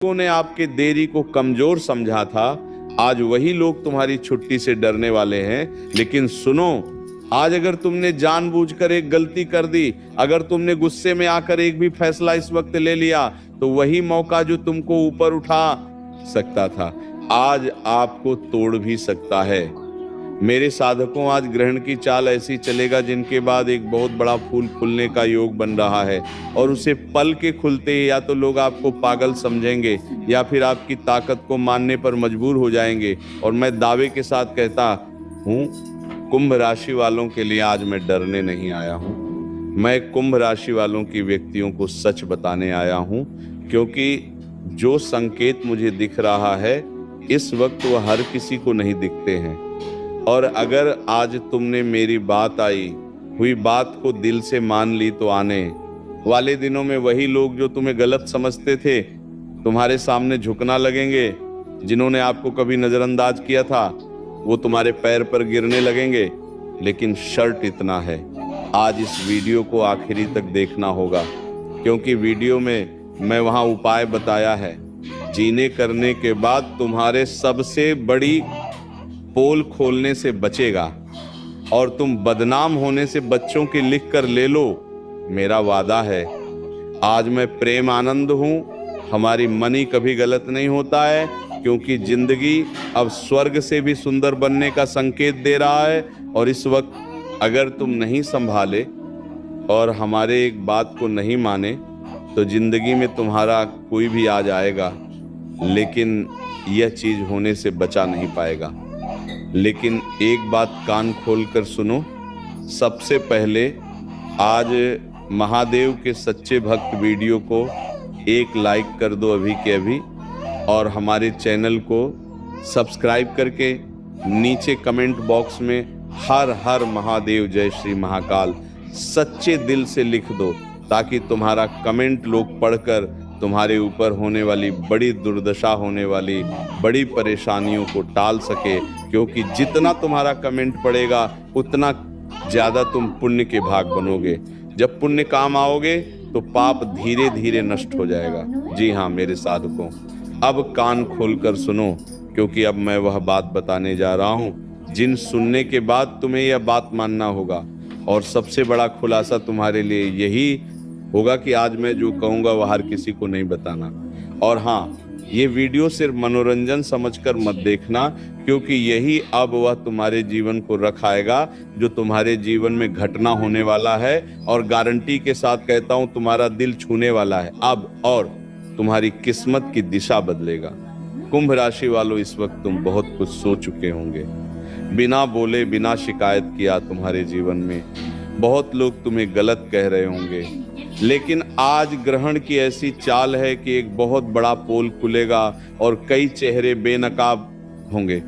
लोगों ने आपके देरी को कमजोर समझा था, आज वही लोग तुम्हारी छुट्टी से डरने वाले हैं। लेकिन सुनो, आज अगर तुमने जानबूझकर एक गलती कर दी, अगर तुमने गुस्से में आकर एक भी फैसला इस वक्त ले लिया, तो वही मौका जो तुमको ऊपर उठा सकता था, आज आपको तोड़ भी सकता है। मेरे साधकों, आज ग्रहण की चाल ऐसी चलेगा जिनके बाद एक बहुत बड़ा फूल खुलने का योग बन रहा है, और उसे पल के खुलते या तो लोग आपको पागल समझेंगे या फिर आपकी ताकत को मानने पर मजबूर हो जाएंगे। और मैं दावे के साथ कहता हूँ, कुंभ राशि वालों के लिए आज मैं डरने नहीं आया हूँ, मैं कुंभ राशि वालों की व्यक्तियों को सच बताने आया हूँ। क्योंकि जो संकेत मुझे दिख रहा है इस वक्त वह हर किसी को नहीं दिखते हैं। और अगर आज तुमने मेरी बात आई हुई बात को दिल से मान ली, तो आने वाले दिनों में वही लोग जो तुम्हें गलत समझते थे तुम्हारे सामने झुकना लगेंगे। जिन्होंने आपको कभी नजरअंदाज किया था वो तुम्हारे पैर पर गिरने लगेंगे। लेकिन शर्त इतना है, आज इस वीडियो को आखिरी तक देखना होगा, क्योंकि वीडियो में मैं वहां उपाय बताया है। जीने करने के बाद तुम्हारे सबसे बड़ी पोल खोलने से बचेगा, और तुम बदनाम होने से बच्चों की लिख कर ले लो, मेरा वादा है। आज मैं प्रेम आनंद हूँ, हमारी मनी कभी गलत नहीं होता है, क्योंकि जिंदगी अब स्वर्ग से भी सुंदर बनने का संकेत दे रहा है। और इस वक्त अगर तुम नहीं संभाले और हमारे एक बात को नहीं माने, तो जिंदगी में तुम्हारा कोई भी आ जाएगा, लेकिन यह चीज होने से बचा नहीं पाएगा। लेकिन एक बात कान खोलकर सुनो, सबसे पहले आज महादेव के सच्चे भक्त वीडियो को एक लाइक कर दो अभी के अभी, और हमारे चैनल को सब्सक्राइब करके नीचे कमेंट बॉक्स में हर हर महादेव जय श्री महाकाल सच्चे दिल से लिख दो, ताकि तुम्हारा कमेंट लोग पढ़कर तुम्हारे ऊपर होने वाली बड़ी दुर्दशा, होने वाली बड़ी परेशानियों को टाल सके। क्योंकि जितना तुम्हारा कमेंट पड़ेगा उतना ज़्यादा तुम पुण्य के भाग बनोगे। जब पुण्य काम आओगे तो पाप धीरे धीरे नष्ट हो जाएगा। जी हाँ मेरे साधकों, अब कान खोलकर सुनो, क्योंकि अब मैं वह बात बताने जा रहा हूँ जिन सुनने के बाद तुम्हें यह बात मानना होगा। और सबसे बड़ा खुलासा तुम्हारे लिए यही होगा कि आज मैं जो कहूँगा वह हर किसी को नहीं बताना। और हाँ, ये वीडियो सिर्फ मनोरंजन समझकर मत देखना, क्योंकि यही अब वह तुम्हारे जीवन को रखाएगा जो तुम्हारे जीवन में घटना होने वाला है। और गारंटी के साथ कहता हूँ, तुम्हारा दिल छूने वाला है अब, और तुम्हारी किस्मत की दिशा बदलेगा। कुंभ राशि वालों, इस वक्त तुम बहुत कुछ सोच चुके होंगे। बिना बोले, बिना शिकायत किया तुम्हारे जीवन में बहुत लोग तुम्हें गलत कह रहे होंगे। लेकिन आज ग्रहण की ऐसी चाल है कि एक बहुत बड़ा पोल खुलेगा और कई चेहरे बेनकाब होंगे।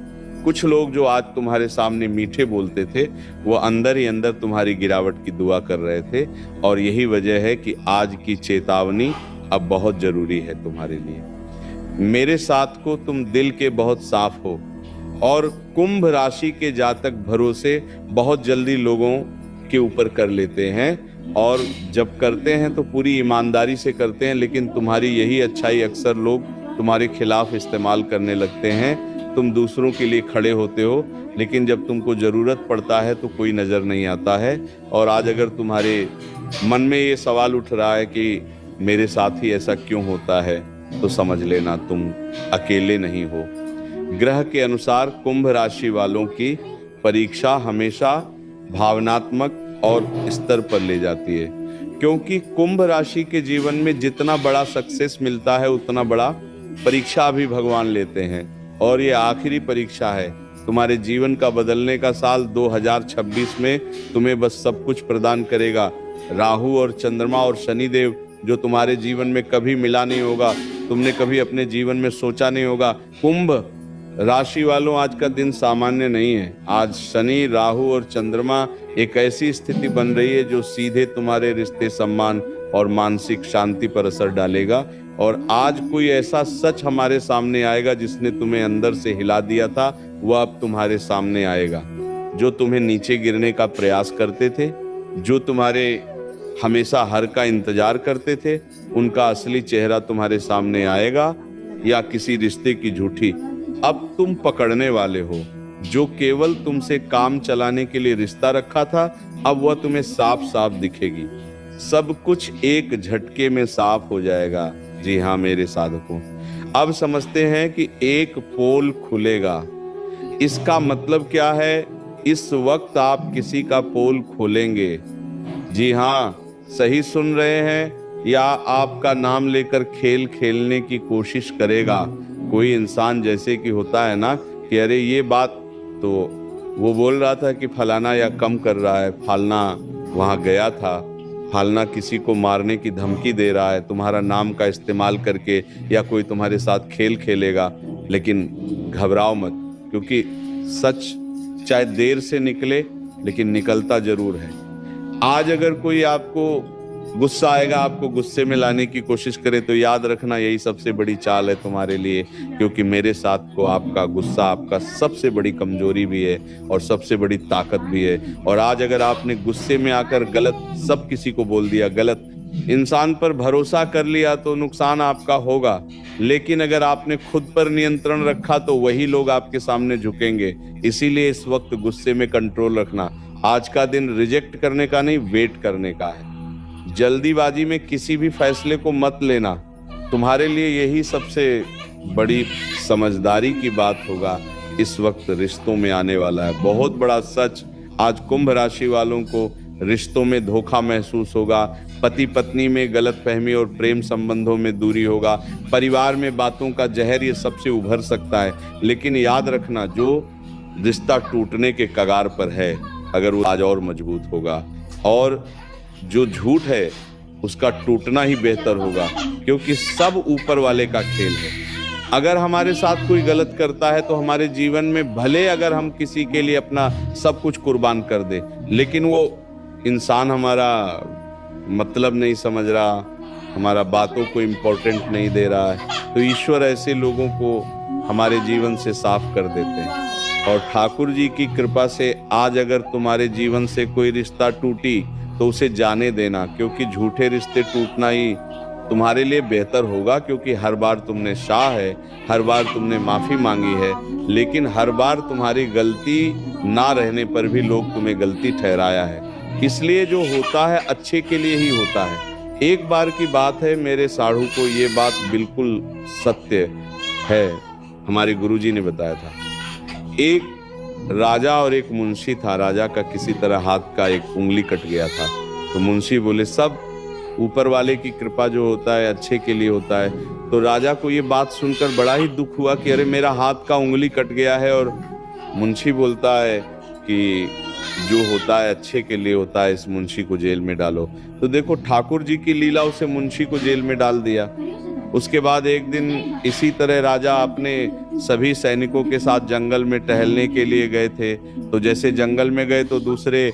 कुछ लोग जो आज तुम्हारे सामने मीठे बोलते थे, वो अंदर ही अंदर तुम्हारी गिरावट की दुआ कर रहे थे। और यही वजह है कि आज की चेतावनी अब बहुत जरूरी है तुम्हारे लिए। मेरे साथ को तुम दिल के बहुत साफ हो, और कुंभ राशि के जातक भरोसे बहुत जल्दी लोगों के ऊपर कर लेते हैं, और जब करते हैं तो पूरी ईमानदारी से करते हैं। लेकिन तुम्हारी यही अच्छाई अक्सर लोग तुम्हारे खिलाफ इस्तेमाल करने लगते हैं। तुम दूसरों के लिए खड़े होते हो, लेकिन जब तुमको ज़रूरत पड़ता है तो कोई नज़र नहीं आता है। और आज अगर तुम्हारे मन में ये सवाल उठ रहा है कि मेरे साथ ही ऐसा क्यों होता है, तो समझ लेना तुम अकेले नहीं हो। ग्रह के अनुसार कुंभ राशि वालों की परीक्षा हमेशा भावनात्मक और स्तर पर ले जाती है, क्योंकि कुंभ राशि के जीवन में जितना बड़ा सक्सेस मिलता है उतना बड़ा परीक्षा भी भगवान लेते हैं। और ये आखिरी परीक्षा है, तुम्हारे जीवन का बदलने का साल 2026 में तुम्हें बस सब कुछ प्रदान करेगा। राहु और चंद्रमा और शनिदेव जो तुम्हारे जीवन में कभी मिला नहीं होगा, तुमने कभी अपने जीवन में सोचा नहीं होगा। कुंभ राशि वालों, आज का दिन सामान्य नहीं है। आज शनि, राहु और चंद्रमा एक ऐसी स्थिति बन रही है जो सीधे तुम्हारे रिश्ते, सम्मान और मानसिक शांति पर असर डालेगा। और आज कोई ऐसा सच हमारे सामने आएगा जिसने तुम्हें अंदर से हिला दिया था, वह अब तुम्हारे सामने आएगा। जो तुम्हें नीचे गिरने का प्रयास करते थे, जो तुम्हारे हमेशा हर का इंतजार करते थे, उनका असली चेहरा तुम्हारे सामने आएगा। या किसी रिश्ते की झूठी। अब तुम पकड़ने वाले हो। जो केवल तुमसे काम चलाने के लिए रिश्ता रखा था, अब वह तुम्हें साफ साफ दिखेगी। सब कुछ एक झटके में साफ हो जाएगा। जी हाँ मेरे साधकों, अब समझते हैं कि एक पोल खुलेगा। इसका मतलब क्या है? इस वक्त आप किसी का पोल खोलेंगे। जी हाँ, सही सुन रहे हैं। या आपका नाम लेकर खेल खेलने की कोशिश करेगा कोई इंसान, जैसे कि होता है ना कि अरे ये बात तो वो बोल रहा था कि फलाना या कम कर रहा है, फालना वहाँ गया था, फालना किसी को मारने की धमकी दे रहा है तुम्हारा नाम का इस्तेमाल करके, या कोई तुम्हारे साथ खेल खेलेगा। लेकिन घबराओ मत, क्योंकि सच चाहे देर से निकले लेकिन निकलता जरूर है। आज अगर कोई आपको गुस्सा आएगा, आपको गुस्से में लाने की कोशिश करे, तो याद रखना यही सबसे बड़ी चाल है तुम्हारे लिए, क्योंकि मेरे साथ को आपका गुस्सा आपका सबसे बड़ी कमजोरी भी है और सबसे बड़ी ताकत भी है। और आज अगर आपने गुस्से में आकर गलत सब किसी को बोल दिया, गलत इंसान पर भरोसा कर लिया, तो नुकसान आपका होगा। लेकिन अगर आपने खुद पर नियंत्रण रखा तो वही लोग आपके सामने झुकेंगे। इसीलिए इस वक्त गुस्से में कंट्रोल रखना। आज का दिन रिजेक्ट करने का नहीं, वेट करने का है। जल्दीबाजी में किसी भी फैसले को मत लेना। तुम्हारे लिए यही सबसे बड़ी समझदारी की बात होगा। इस वक्त रिश्तों में आने वाला है बहुत बड़ा सच। आज कुंभ राशि वालों को रिश्तों में धोखा महसूस होगा, पति पत्नी में गलतफहमी और प्रेम संबंधों में दूरी होगा, परिवार में बातों का जहर ये सबसे उभर सकता है। लेकिन याद रखना, जो रिश्ता टूटने के कगार पर है, अगर वो आज और मजबूत होगा, और जो झूठ है उसका टूटना ही बेहतर होगा, क्योंकि सब ऊपर वाले का खेल है। अगर हमारे साथ कोई गलत करता है तो हमारे जीवन में भले अगर हम किसी के लिए अपना सब कुछ कुर्बान कर दे, लेकिन वो इंसान हमारा मतलब नहीं समझ रहा, हमारा बातों को इम्पोर्टेंट नहीं दे रहा है, तो ईश्वर ऐसे लोगों को हमारे जीवन से साफ कर देते हैं। और ठाकुर जी की कृपा से आज अगर तुम्हारे जीवन से कोई रिश्ता टूटी तो उसे जाने देना, क्योंकि झूठे रिश्ते टूटना ही तुम्हारे लिए बेहतर होगा। क्योंकि हर बार तुमने शाह है, हर बार तुमने माफी मांगी है, लेकिन हर बार तुम्हारी गलती ना रहने पर भी लोग तुम्हें गलती ठहराया है। इसलिए जो होता है अच्छे के लिए ही होता है। एक बार की बात है, मेरे साढ़ू को ये बात बिल्कुल सत्य है, हमारे गुरुजी ने बताया था। एक राजा और एक मुंशी था। राजा का किसी तरह हाथ का एक उंगली कट गया था, तो मुंशी बोले सब ऊपर वाले की कृपा जो होता है अच्छे के लिए होता है। तो राजा को ये बात सुनकर बड़ा ही दुख हुआ कि अरे मेरा हाथ का उंगली कट गया है। और मुंशी बोलता है कि जो होता है अच्छे के लिए होता है, इस मुंशी को जेल में डालो। तो देखो ठाकुर जी की लीला, उसे मुंशी को जेल में डाल दिया। उसके बाद एक दिन इसी तरह राजा अपने सभी सैनिकों के साथ जंगल में टहलने के लिए गए थे। तो जैसे जंगल में गए तो दूसरे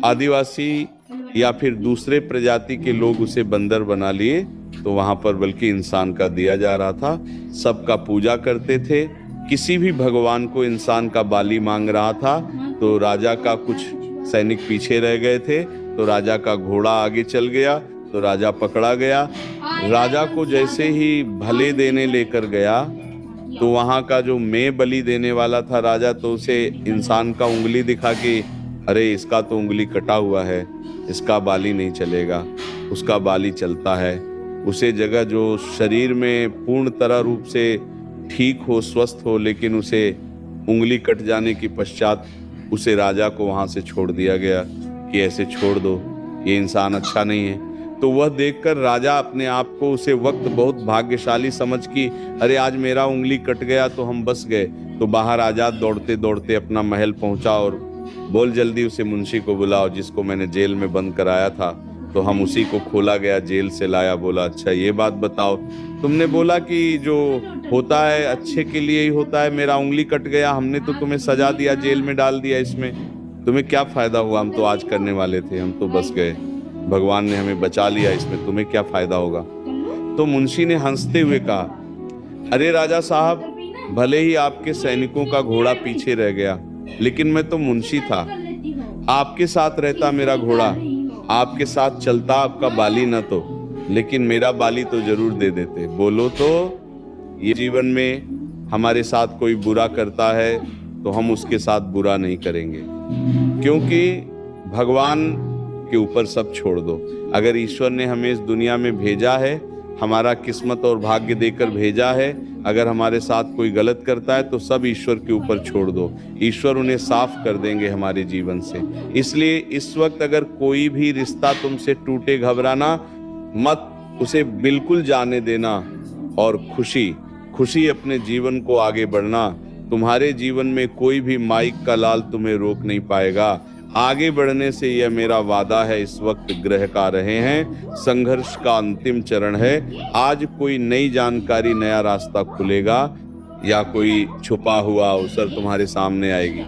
आदिवासी या फिर दूसरे प्रजाति के लोग उसे बंदर बना लिए। तो वहां पर बल्कि इंसान का दिया जा रहा था, सबका पूजा करते थे। किसी भी भगवान को इंसान का बाली मांग रहा था। तो राजा का कुछ सैनिक पीछे रह गए थे, तो राजा का घोड़ा आगे चल गया, तो राजा पकड़ा गया। राजा को जैसे ही भले देने लेकर गया, तो वहां का जो मैं बलि देने वाला था राजा, तो उसे इंसान का उंगली दिखा कि अरे इसका तो उंगली कटा हुआ है, इसका बाली नहीं चलेगा। उसका बाली चलता है। उसे जगह जो शरीर में पूर्ण तरह रूप से ठीक हो, स्वस्थ हो, लेकिन उसे उंगली कट जाने के पश्चात उसे राजा को वहां से छोड़ दिया गया कि ऐसे छोड़ दो, ये इंसान अच्छा नहीं है। तो वह देखकर राजा अपने आप को उसे वक्त बहुत भाग्यशाली समझ कि अरे आज मेरा उंगली कट गया तो हम बच गए। तो बाहर आजाद दौड़ते दौड़ते अपना महल पहुंचा और बोल जल्दी उसे मुंशी को बुलाओ जिसको मैंने जेल में बंद कराया था। तो हम उसी को खोला गया, जेल से लाया। बोला अच्छा ये बात बताओ, तुमने बोला कि जो होता है अच्छे के लिए ही होता है, मेरा उंगली कट गया, हमने तो तुम्हें सजा दिया, जेल में डाल दिया, इसमें तुम्हें क्या फायदा हुआ? हम तो आज करने वाले थे, हम तो बच गए, भगवान ने हमें बचा लिया, इसमें तुम्हें क्या फायदा होगा? तो मुंशी ने हंसते हुए कहा अरे राजा साहब, भले ही आपके सैनिकों का घोड़ा पीछे रह गया, लेकिन मैं तो मुंशी था, आपके साथ रहता मेरा घोड़ा, आपके साथ चलता आपका बाली न तो, लेकिन मेरा बाली तो जरूर दे देते। बोलो तो ये जीवन में हमारे साथ कोई बुरा करता है तो हम उसके साथ बुरा नहीं करेंगे, क्योंकि भगवान के ऊपर सब छोड़ दो। अगर ईश्वर ने हमें इस दुनिया में भेजा है, हमारा किस्मत और भाग्य देकर भेजा है, अगर हमारे साथ कोई गलत करता है तो सब ईश्वर के ऊपर छोड़ दो, ईश्वर उन्हें साफ कर देंगे हमारे जीवन से। इसलिए इस वक्त अगर कोई भी रिश्ता तुमसे टूटे, घबराना मत, उसे बिल्कुल जाने देना और खुशी अपने जीवन को आगे बढ़ना। तुम्हारे जीवन में कोई भी माइक का लाल तुम्हें रोक नहीं पाएगा। आगे बढ़ने से यह मेरा वादा है। इस वक्त ग्रह का रहे हैं, संघर्ष का अंतिम चरण है। आज कोई नई जानकारी, नया रास्ता खुलेगा या कोई छुपा हुआ अवसर तुम्हारे सामने आएगी।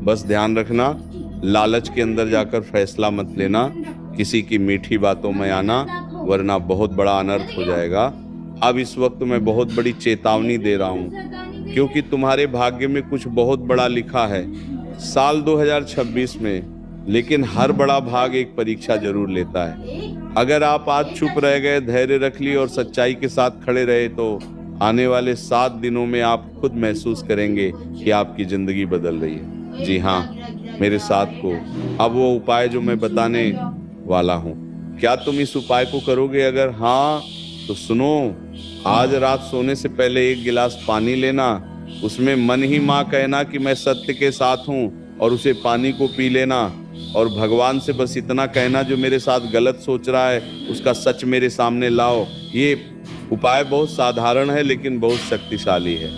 बस ध्यान रखना, लालच के अंदर जाकर फैसला मत लेना, किसी की मीठी बातों में आना, वरना बहुत बड़ा अनर्थ हो जाएगा। अब इस वक्त मैं बहुत बड़ी चेतावनी दे रहा हूँ, क्योंकि तुम्हारे भाग्य में कुछ बहुत बड़ा लिखा है साल 2026 में। लेकिन हर बड़ा भाग एक परीक्षा जरूर लेता है। अगर आप आज चुप रह गए, धैर्य रख ली और सच्चाई के साथ खड़े रहे, तो आने वाले 7 दिनों में आप खुद महसूस करेंगे कि आपकी जिंदगी बदल रही है। जी हाँ, मेरे साथ को अब वो उपाय जो मैं बताने वाला हूँ, क्या तुम इस उपाय को करोगे? अगर हाँ तो सुनो, आज रात सोने से पहले 1 गिलास पानी लेना, उसमें मन ही माँ कहना कि मैं सत्य के साथ हूँ, और उसे पानी को पी लेना और भगवान से बस इतना कहना, जो मेरे साथ गलत सोच रहा है उसका सच मेरे सामने लाओ। ये उपाय बहुत साधारण है लेकिन बहुत शक्तिशाली है।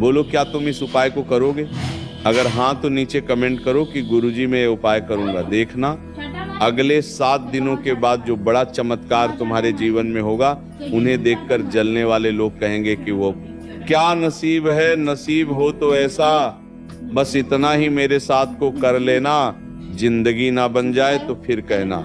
बोलो, क्या तुम इस उपाय को करोगे? अगर हाँ तो नीचे कमेंट करो कि गुरुजी मैं ये उपाय करूंगा। देखना, अगले 7 दिनों के बाद जो बड़ा चमत्कार तुम्हारे जीवन में होगा, उन्हें देखकर जलने वाले लोग कहेंगे कि वो क्या नसीब है, नसीब हो तो ऐसा, बस इतना ही मेरे साथ को कर लेना, जिंदगी ना बन जाए तो फिर कहना।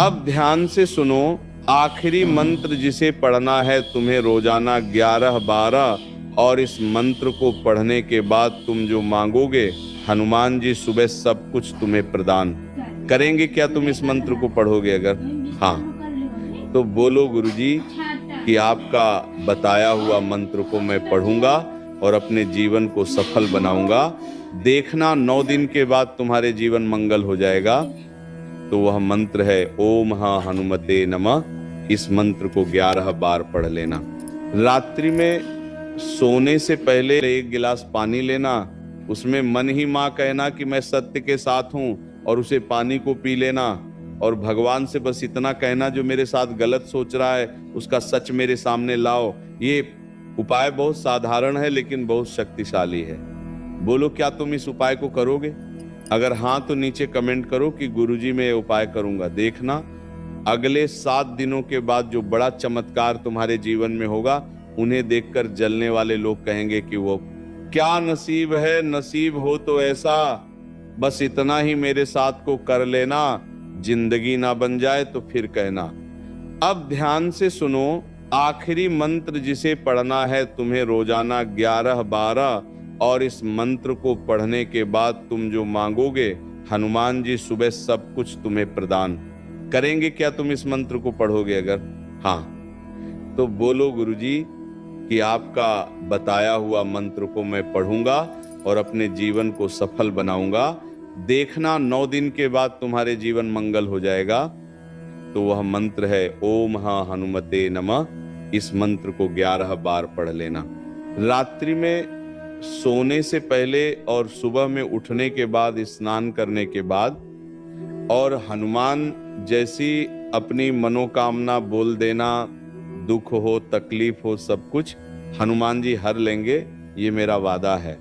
अब ध्यान से सुनो, आखिरी मंत्र जिसे पढ़ना है तुम्हें रोजाना 11-12, और इस मंत्र को पढ़ने के बाद तुम जो मांगोगे, हनुमान जी सुबह सब कुछ तुम्हें प्रदान करेंगे। क्या तुम इस मंत्र को पढ़ोगे? अगर हाँ तो बोलो, गुरुजी कि आपका बताया हुआ मंत्र को मैं पढ़ूंगा और अपने जीवन को सफल बनाऊंगा। देखना, 9 दिन के बाद तुम्हारे जीवन मंगल हो जाएगा। तो वह मंत्र है ओम हनुमते नमः। इस मंत्र को 11 बार पढ़ लेना। रात्रि में सोने से पहले 1 गिलास पानी लेना, उसमें मन ही माँ कहना कि मैं सत्य के साथ हूँ, और उसे पानी को पी लेना और भगवान से बस इतना कहना, जो मेरे साथ गलत सोच रहा है उसका सच मेरे सामने लाओ। ये उपाय बहुत साधारण है लेकिन बहुत शक्तिशाली है। बोलो, क्या तुम इस उपाय को करोगे? अगर हाँ तो नीचे कमेंट करो कि गुरुजी मैं ये उपाय करूंगा। देखना, अगले 7 दिनों के बाद जो बड़ा चमत्कार तुम्हारे जीवन में होगा, उन्हें देखकर जलने वाले लोग कहेंगे कि वो क्या नसीब है, नसीब हो तो ऐसा, बस इतना ही मेरे साथ को कर लेना, जिंदगी ना बन जाए तो फिर कहना। अब ध्यान से सुनो, आखिरी मंत्र जिसे पढ़ना है तुम्हें रोजाना 11-12, और इस मंत्र को पढ़ने के बाद तुम जो मांगोगे, हनुमान जी सुबह सब कुछ तुम्हें प्रदान करेंगे। क्या तुम इस मंत्र को पढ़ोगे? अगर हाँ तो बोलो, गुरुजी कि आपका बताया हुआ मंत्र को मैं पढ़ूंगा और अपने जीवन को सफल बनाऊंगा। देखना, 9 दिन के बाद तुम्हारे जीवन मंगल हो जाएगा। तो वह मंत्र है ओम हनुमते नमः। इस मंत्र को 11 बार पढ़ लेना। रात्रि में सोने से पहले और सुबह में उठने के बाद, स्नान करने के बाद, और हनुमान जैसी अपनी मनोकामना बोल देना, दुख हो, तकलीफ हो, सब कुछ हनुमान जी हर लेंगे, ये मेरा वादा है।